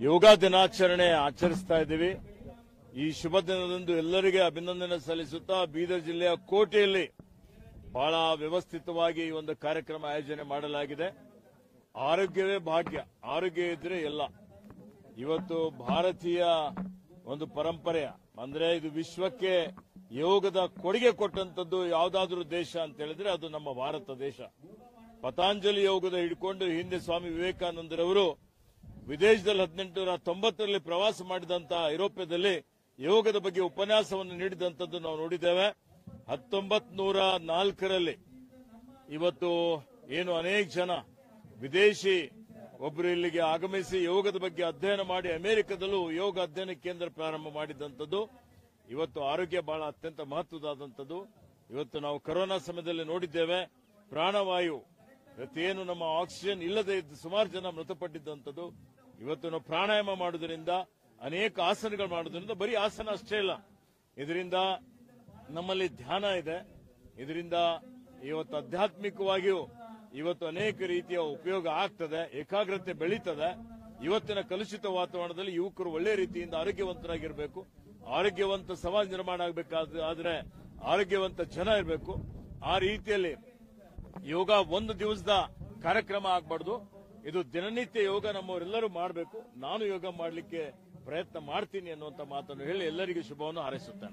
ಯೋಗ ದಿನಾಚರಣೆ ಆಚರಿಸ್ತಾ ಇದ್ದೀವಿ. ಈ ಶುಭ ದಿನದಂದು ಎಲ್ಲರಿಗೆ ಅಭಿನಂದನೆ ಸಲ್ಲಿಸುತ್ತಾ ಬೀದರ್ ಜಿಲ್ಲೆಯ ಕೋಟೆಯಲ್ಲಿ ಬಹಳ ವ್ಯವಸ್ಥಿತವಾಗಿ ಈ ಒಂದು ಕಾರ್ಯಕ್ರಮ ಆಯೋಜನೆ ಮಾಡಲಾಗಿದೆ. ಆರೋಗ್ಯವೇ ಭಾಗ್ಯ, ಆರೋಗ್ಯ ಇದ್ರೆ ಎಲ್ಲ. ಇವತ್ತು ಭಾರತೀಯ ಒಂದು ಪರಂಪರೆಯ ಅಂದ್ರೆ ಇದು ವಿಶ್ವಕ್ಕೆ ಯೋಗದ ಕೊಡುಗೆ ಕೊಟ್ಟಂತದ್ದು ಯಾವುದಾದ್ರೂ ದೇಶ ಅಂತ ಹೇಳಿದ್ರೆ ಅದು ನಮ್ಮ ಭಾರತ ದೇಶ. ಪತಾಂಜಲಿ ಯೋಗದ ಹಿಡ್ಕೊಂಡು ಹಿಂದೆ ಸ್ವಾಮಿ ವಿವೇಕಾನಂದರವರು ವಿದೇಶದಲ್ಲಿ 1890ರಲ್ಲಿ ಪ್ರವಾಸ ಮಾಡಿದಂತಹ ಐರೋಪ್ಯದಲ್ಲಿ ಯೋಗದ ಬಗ್ಗೆ ಉಪನ್ಯಾಸವನ್ನು ನೀಡಿದಂತದ್ದು ನಾವು ನೋಡಿದ್ದೇವೆ. 1904ರಲ್ಲಿ ಇವತ್ತು ಏನು ಅನೇಕ ಜನ ವಿದೇಶಿ ಒಬ್ಬರು ಇಲ್ಲಿಗೆ ಆಗಮಿಸಿ ಯೋಗದ ಬಗ್ಗೆ ಅಧ್ಯಯನ ಮಾಡಿ ಅಮೆರಿಕದಲ್ಲೂ ಯೋಗ ಅಧ್ಯಯನ ಕೇಂದ್ರ ಪ್ರಾರಂಭ ಮಾಡಿದಂಥದ್ದು. ಇವತ್ತು ಆರೋಗ್ಯ ಬಹಳ ಅತ್ಯಂತ ಮಹತ್ವದಾದಂಥದ್ದು. ಇವತ್ತು ನಾವು ಕೊರೋನಾ ಸಮಯದಲ್ಲಿ ನೋಡಿದ್ದೇವೆ, ಪ್ರಾಣವಾಯು ಇವತ್ತೇನು ನಮ್ಮ ಆಕ್ಸಿಜನ್ ಇಲ್ಲದೆ ಇದ್ದು ಸುಮಾರು ಜನ ಮೃತಪಟ್ಟಿದ್ದಂಥದ್ದು. ಇವತ್ತು ನಾವು ಪ್ರಾಣಾಯಾಮ ಮಾಡುವುದರಿಂದ, ಅನೇಕ ಆಸನಗಳು ಮಾಡುವುದರಿಂದ, ಬರೀ ಆಸನ ಅಷ್ಟೇ ಇಲ್ಲ, ಇದರಿಂದ ನಮ್ಮಲ್ಲಿ ಧ್ಯಾನ ಇದೆ. ಇದರಿಂದ ಇವತ್ತು ಆಧ್ಯಾತ್ಮಿಕವಾಗಿಯೂ ಇವತ್ತು ಅನೇಕ ರೀತಿಯ ಉಪಯೋಗ ಆಗ್ತದೆ, ಏಕಾಗ್ರತೆ ಬೆಳೀತದೆ. ಇವತ್ತಿನ ಕಲುಷಿತ ವಾತಾವರಣದಲ್ಲಿ ಯುವಕರು ಒಳ್ಳೆ ರೀತಿಯಿಂದ ಆರೋಗ್ಯವಂತರಾಗಿರಬೇಕು. ಆರೋಗ್ಯವಂತ ಸಮಾಜ ನಿರ್ಮಾಣ ಆಗಬೇಕಾದ್ರೆ ಆರೋಗ್ಯವಂತ ಜನ ಇರಬೇಕು. ಆ ರೀತಿಯಲ್ಲಿ ಯೋಗ ಒಂದು ದಿವಸದ ಕಾರ್ಯಕ್ರಮ ಆಗಬಾರ್ದು, ಇದು ದಿನನಿತ್ಯ ಯೋಗ ನಮ್ಮವರೆಲ್ಲರೂ ಮಾಡಬೇಕು. ನಾನು ಯೋಗ ಮಾಡಲಿಕ್ಕೆ ಪ್ರಯತ್ನ ಮಾಡ್ತೀನಿ ಅನ್ನುವಂತ ಮಾತನ್ನು ಹೇಳಿ ಎಲ್ಲರಿಗೂ ಶುಭವನ್ನು ಹಾರೈಸುತ್ತೇನೆ.